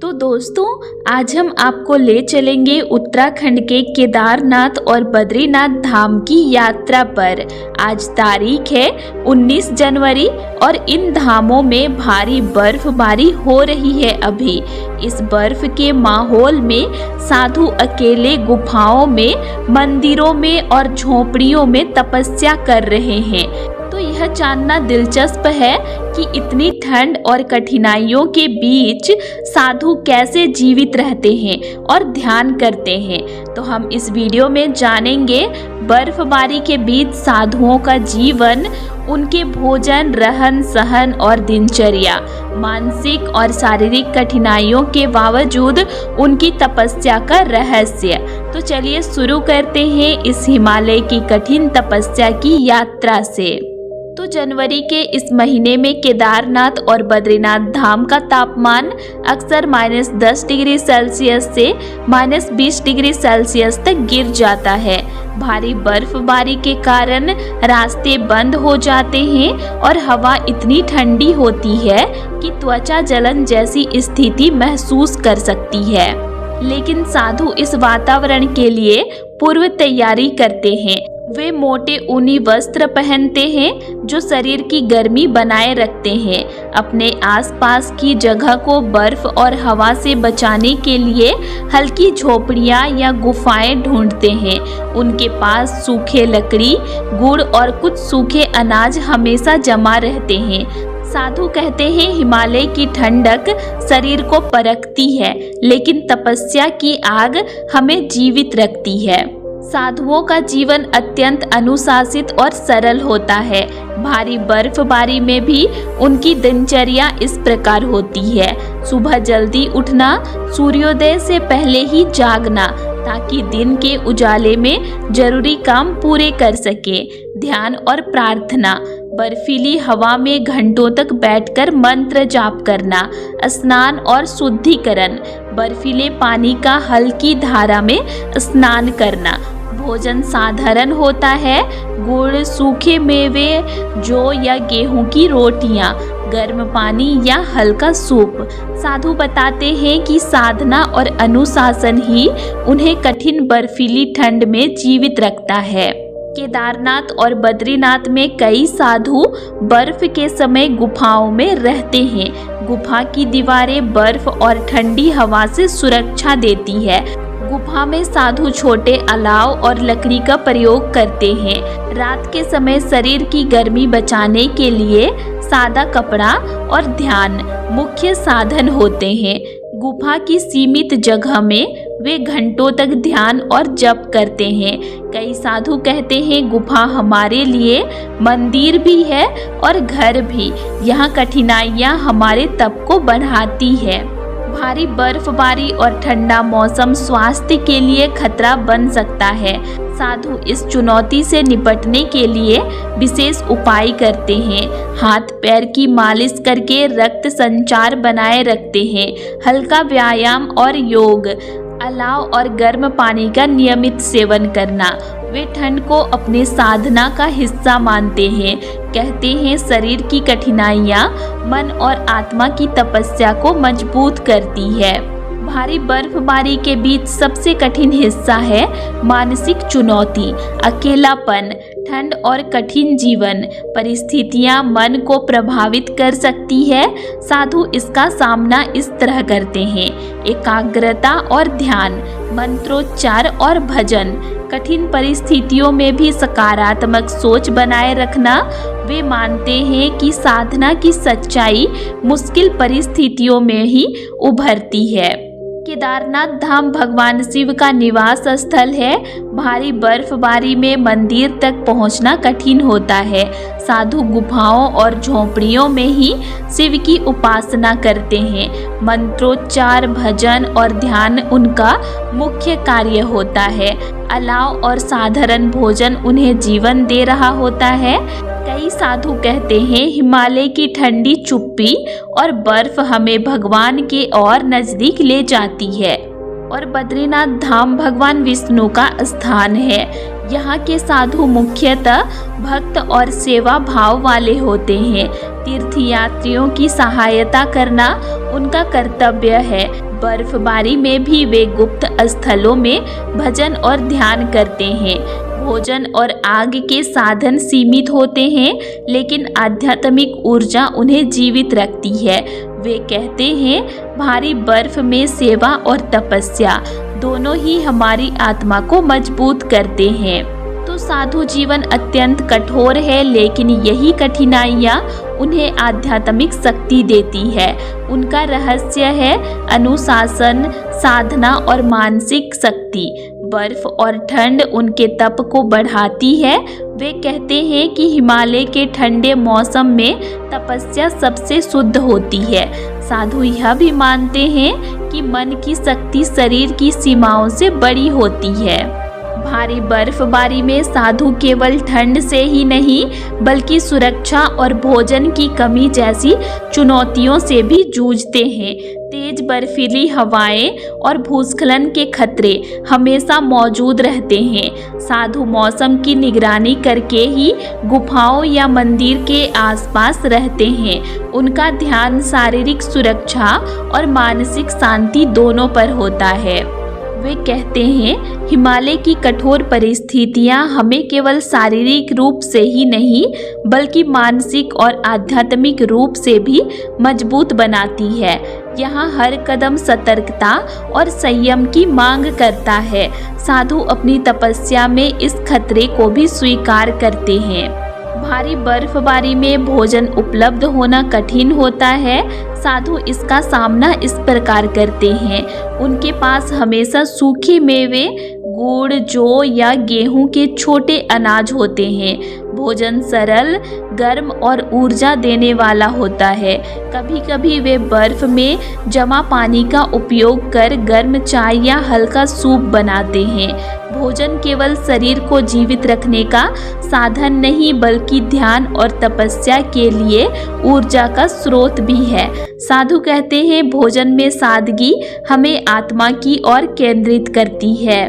तो दोस्तों, आज हम आपको ले चलेंगे उत्तराखंड के केदारनाथ और बद्रीनाथ धाम की यात्रा पर। आज तारीख है 19 जनवरी और इन धामों में भारी बर्फबारी हो रही है। अभी इस बर्फ के माहौल में साधु अकेले गुफाओं में, मंदिरों में और झोपड़ियों में तपस्या कर रहे हैं। तो यह जानना दिलचस्प है कि इतनी ठंड और कठिनाइयों के बीच साधु कैसे जीवित रहते हैं और ध्यान करते हैं। तो हम इस वीडियो में जानेंगे बर्फबारी के बीच साधुओं का जीवन, उनके भोजन, रहन सहन और दिनचर्या, मानसिक और शारीरिक कठिनाइयों के बावजूद उनकी तपस्या का रहस्य। तो चलिए शुरू करते हैं इस हिमालय की कठिन तपस्या की यात्रा से। तो जनवरी के इस महीने में केदारनाथ और बद्रीनाथ धाम का तापमान अक्सर -10 डिग्री सेल्सियस से -20 डिग्री सेल्सियस तक गिर जाता है। भारी बर्फबारी के कारण रास्ते बंद हो जाते हैं और हवा इतनी ठंडी होती है कि त्वचा जलन जैसी स्थिति महसूस कर सकती है। लेकिन साधु इस वातावरण के लिए पूर्व तैयारी करते हैं। वे मोटे ऊनी वस्त्र पहनते हैं जो शरीर की गर्मी बनाए रखते हैं। अपने आसपास की जगह को बर्फ और हवा से बचाने के लिए हल्की झोपड़ियां या गुफाएं ढूंढते हैं। उनके पास सूखे लकड़ी, गुड़ और कुछ सूखे अनाज हमेशा जमा रहते हैं। साधु कहते हैं हिमालय की ठंडक शरीर को परखती है, लेकिन तपस्या की आग हमें जीवित रखती है। साधुओं का जीवन अत्यंत अनुशासित और सरल होता है। भारी बर्फबारी में भी उनकी दिनचर्या इस प्रकार होती है। सुबह जल्दी उठना, सूर्योदय से पहले ही जागना ताकि दिन के उजाले में जरूरी काम पूरे कर सके। ध्यान और प्रार्थना, बर्फीली हवा में घंटों तक बैठकर मंत्र जाप करना। स्नान और शुद्धिकरण, बर्फीले पानी का हल्की धारा में स्नान करना। भोजन साधारण होता है, गुड़, सूखे मेवे, जौ या गेहूं की रोटियां, गर्म पानी या हल्का सूप। साधु बताते हैं कि साधना और अनुशासन ही उन्हें कठिन बर्फीली ठंड में जीवित रखता है। केदारनाथ और बद्रीनाथ में कई साधु बर्फ के समय गुफाओं में रहते हैं। गुफा की दीवारें बर्फ और ठंडी हवा से सुरक्षा देती है। गुफा में साधु छोटे अलाव और लकड़ी का प्रयोग करते हैं। रात के समय शरीर की गर्मी बचाने के लिए सादा कपड़ा और ध्यान मुख्य साधन होते हैं। गुफा की सीमित जगह में वे घंटों तक ध्यान और जप करते हैं। कई साधु कहते हैं गुफा हमारे लिए मंदिर भी है और घर भी। यहाँ कठिनाइयाँ हमारे तप को बढ़ाती है। भारी बर्फबारी और ठंडा मौसम स्वास्थ्य के लिए खतरा बन सकता है। साधु इस चुनौती से निपटने के लिए विशेष उपाय करते हैं। हाथ पैर की मालिश करके रक्त संचार बनाए रखते हैं। हल्का व्यायाम और योग, अलाव और गर्म पानी का नियमित सेवन करना। वे ठंड को अपने साधना का हिस्सा मानते हैं। कहते हैं शरीर की कठिनाइयाँ मन और आत्मा की तपस्या को मजबूत करती है। भारी बर्फबारी के बीच सबसे कठिन हिस्सा है मानसिक चुनौती, अकेलापन। ठंड और कठिन जीवन परिस्थितियां मन को प्रभावित कर सकती है। साधु इसका सामना इस तरह करते हैं: एकाग्रता और ध्यान, मंत्रोच्चार और भजन। कठिन परिस्थितियों में भी सकारात्मक सोच बनाए रखना। वे मानते हैं कि साधना की सच्चाई मुश्किल परिस्थितियों में ही उभरती है। केदारनाथ धाम भगवान शिव का निवास स्थल है। भारी बर्फबारी में मंदिर तक पहुंचना कठिन होता है। साधु गुफाओं और झोपड़ियों में ही शिव की उपासना करते हैं। मंत्रोच्चार, भजन और ध्यान उनका मुख्य कार्य होता है। अलाव और साधारण भोजन उन्हें जीवन दे रहा होता है। कई साधु कहते हैं हिमालय की ठंडी चुप्पी और बर्फ हमें भगवान के और नजदीक ले जाती है। और बद्रीनाथ धाम भगवान विष्णु का स्थान है। यहाँ के साधु मुख्यतः भक्त और सेवा भाव वाले होते हैं। तीर्थयात्रियों की सहायता करना उनका कर्तव्य है। बर्फबारी में भी वे गुप्त स्थलों में भजन और ध्यान करते हैं। भोजन और आग के साधन सीमित होते हैं, लेकिन आध्यात्मिक ऊर्जा उन्हें जीवित रखती है। वे कहते हैं, भारी बर्फ में सेवा और तपस्या दोनों ही हमारी आत्मा को मजबूत करते हैं। तो साधु जीवन अत्यंत कठोर है, लेकिन यही कठिनाइयाँ उन्हें आध्यात्मिक शक्ति देती है। उनका रहस्य है अनुशासन, साधना और मानसिक शक्ति। बर्फ और ठंड उनके तप को बढ़ाती है। वे कहते हैं कि हिमालय के ठंडे मौसम में तपस्या सबसे शुद्ध होती है। साधु यह भी मानते हैं कि मन की शक्ति शरीर की सीमाओं से बड़ी होती है। भारी बर्फबारी में साधु केवल ठंड से ही नहीं, बल्कि सुरक्षा और भोजन की कमी जैसी चुनौतियों से भी जूझते हैं। तेज बर्फीली हवाएं और भूस्खलन के खतरे हमेशा मौजूद रहते हैं। साधु मौसम की निगरानी करके ही गुफाओं या मंदिर के आसपास रहते हैं। उनका ध्यान शारीरिक सुरक्षा और मानसिक शांति दोनों पर होता है। वे कहते हैं, हिमालय की कठोर परिस्थितियां हमें केवल शारीरिक रूप से ही नहीं, बल्कि मानसिक और आध्यात्मिक रूप से भी मजबूत बनाती है। यहाँ हर कदम सतर्कता और संयम की मांग करता है। साधु अपनी तपस्या में इस खतरे को भी स्वीकार करते हैं। भारी बर्फबारी में भोजन उपलब्ध होना कठिन होता है। साधु इसका सामना इस प्रकार करते हैं। उनके पास हमेशा सूखे मेवे, गुड़, जौ या गेहूं के छोटे अनाज होते हैं। भोजन सरल, गर्म और ऊर्जा देने वाला होता है। कभी कभी वे बर्फ में जमा पानी का उपयोग कर गर्म चाय या हल्का सूप बनाते हैं। भोजन केवल शरीर को जीवित रखने का साधन नहीं, बल्कि ध्यान और तपस्या के लिए ऊर्जा का स्रोत भी है। साधु कहते हैं, भोजन में सादगी हमें आत्मा की ओर केंद्रित करती है।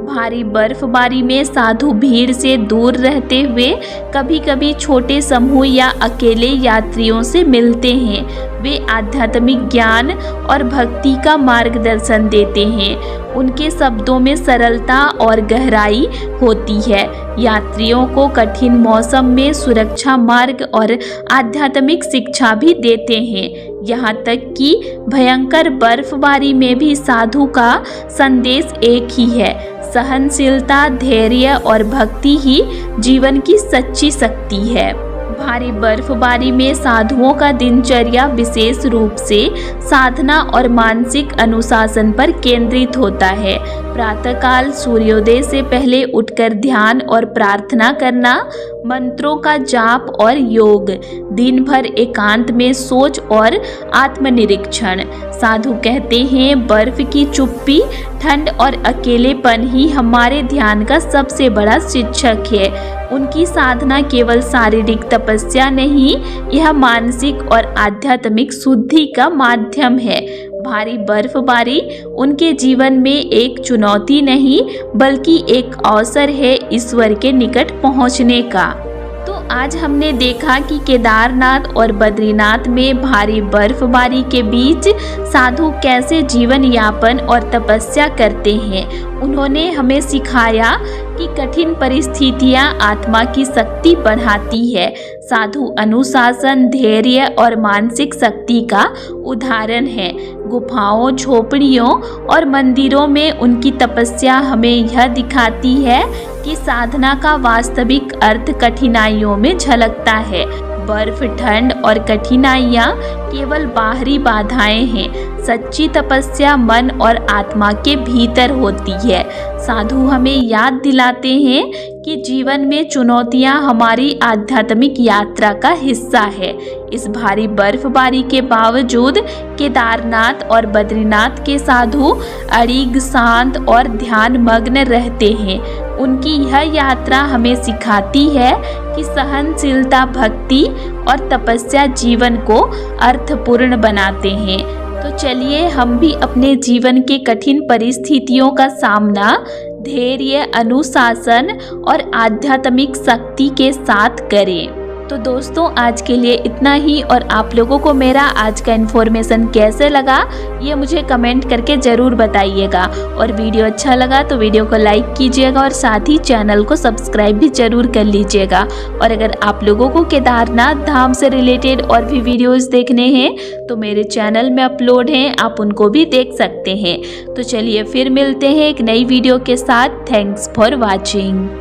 भारी बर्फबारी में साधु भीड़ से दूर रहते हुए कभी कभी छोटे समूह या अकेले यात्रियों से मिलते हैं। वे आध्यात्मिक ज्ञान और भक्ति का मार्गदर्शन देते हैं। उनके शब्दों में सरलता और गहराई होती है। यात्रियों को कठिन मौसम में सुरक्षा मार्ग और आध्यात्मिक शिक्षा भी देते हैं। यहाँ तक कि भयंकर बर्फबारी में भी साधु का संदेश एक ही है, सहनशीलता, धैर्य और भक्ति ही जीवन की सच्ची शक्ति है। भारी बर्फबारी में साधुओं का दिनचर्या विशेष रूप से साधना और मानसिक अनुशासन पर केंद्रित होता है। प्रातःकाल सूर्योदय से पहले उठकर ध्यान और प्रार्थना करना, मंत्रों का जाप और योग, दिन भर एकांत में सोच और आत्मनिरीक्षण। साधु कहते हैं, बर्फ की चुप्पी, ठंड और अकेलेपन ही हमारे ध्यान का सबसे बड़ा शिक्षक है। उनकी साधना केवल शारीरिक तपस्या नहीं, यह मानसिक और आध्यात्मिक शुद्धि का माध्यम है। भारी बर्फबारी उनके जीवन में एक चुनौती नहीं, बल्कि एक अवसर है ईश्वर के निकट पहुंचने का। तो आज हमने देखा कि केदारनाथ और बद्रीनाथ में भारी बर्फबारी के बीच साधु कैसे जीवन यापन और तपस्या करते हैं। उन्होंने हमें सिखाया कि कठिन परिस्थितियां आत्मा की शक्ति बढ़ाती है। साधु अनुशासन, धैर्य और मानसिक शक्ति का उदाहरण है। गुफाओं, झोपड़ियों और मंदिरों में उनकी तपस्या हमें यह दिखाती है कि साधना का वास्तविक अर्थ कठिनाइयों में झलकता है। बर्फ, ठंड और कठिनाइयाँ केवल बाहरी बाधाएं हैं। सच्ची तपस्या मन और आत्मा के भीतर होती है। साधु हमें याद दिलाते हैं कि जीवन में चुनौतियां हमारी आध्यात्मिक यात्रा का हिस्सा है। इस भारी बर्फबारी के बावजूद केदारनाथ और बद्रीनाथ के साधु अड़िग, शांत और ध्यान मग्न रहते हैं। उनकी यह यात्रा हमें सिखाती है कि सहनशीलता, भक्ति और तपस्या जीवन को अर्थपूर्ण बनाते हैं। तो चलिए हम भी अपने जीवन के कठिन परिस्थितियों का सामना धैर्य, अनुशासन और आध्यात्मिक शक्ति के साथ करें। तो दोस्तों आज के लिए इतना ही, और आप लोगों को मेरा आज का इन्फॉर्मेशन कैसे लगा ये मुझे कमेंट करके ज़रूर बताइएगा। और वीडियो अच्छा लगा तो वीडियो को लाइक कीजिएगा और साथ ही चैनल को सब्सक्राइब भी ज़रूर कर लीजिएगा। और अगर आप लोगों को केदारनाथ धाम से रिलेटेड और भी वीडियोज़ देखने हैं तो मेरे चैनल में अपलोड हैं, आप उनको भी देख सकते हैं। तो चलिए फिर मिलते हैं एक नई वीडियो के साथ। Thanks for watching.